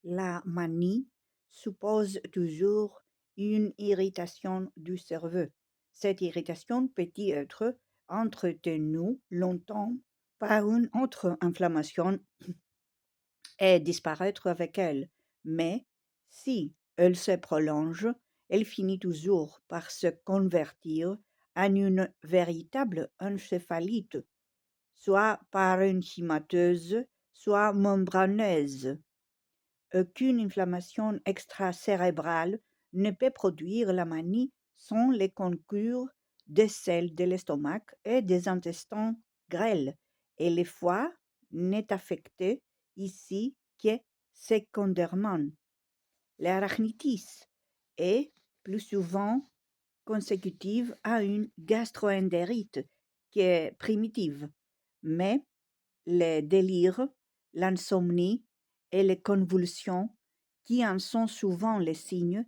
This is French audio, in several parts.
La manie suppose toujours une irritation du cerveau. Cette irritation peut être entretenue longtemps par une autre inflammation et disparaître avec elle. Mais si elle se prolonge, elle finit toujours par se convertir en une véritable encéphalite, soit parenchymateuse, soit membraneuse. Aucune inflammation extracérébrale ne peut produire la manie sans les concours de celle de l'estomac et des intestins grêles, et le foie n'est affecté ici que secondairement. L'arachnitis est plus souvent consécutive à une gastroentérite qui est primitive, mais les délires, l'insomnie et les convulsions, qui en sont souvent les signes,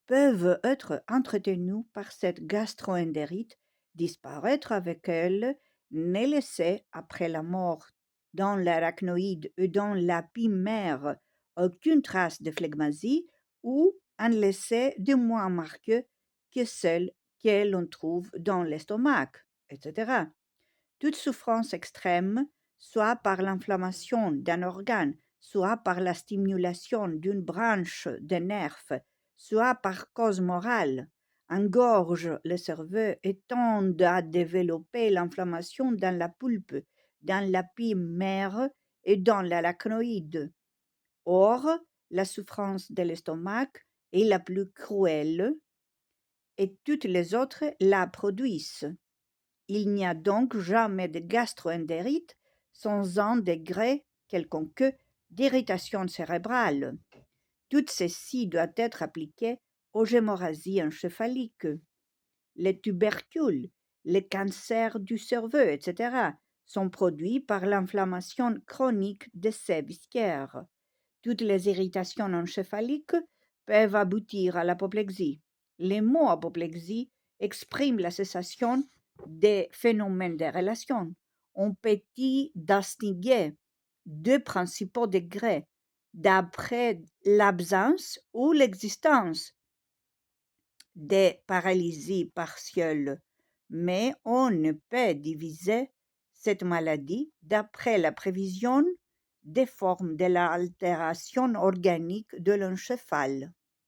peuvent être entretenus par cette gastroentérite, disparaître avec elle, ne laisser après la mort dans l'arachnoïde ou dans l'apimère aucune trace de phlegmasie ou en laisser de moins marquée que celle que l'on trouve dans l'estomac, etc. Toute souffrance extrême, soit par l'inflammation d'un organe, soit par la stimulation d'une branche des nerfs, soit par cause morale, engorge le cerveau et tend à développer l'inflammation dans la pulpe, dans l'apimère et dans l'arachnoïde. Or, la souffrance de l'estomac est la plus cruelle et toutes les autres la produisent. Il n'y a donc jamais de gastroentérite sans un degré quelconque d'irritation cérébrale. Tout ceci doit être appliqué aux hémorragies encéphaliques, les tubercules, les cancers du cerveau, etc., sont produits par l'inflammation chronique de ces viscères. Toutes les irritations encéphaliques peuvent aboutir à l'apoplexie. Le mot apoplexie exprime la cessation des phénomènes de relation. On peut y distinguer deux principaux degrés d'après l'absence ou l'existence des paralysies partielles, mais on ne peut diviser cette maladie d'après la prévision des formes de l'altération organique de l'encéphale.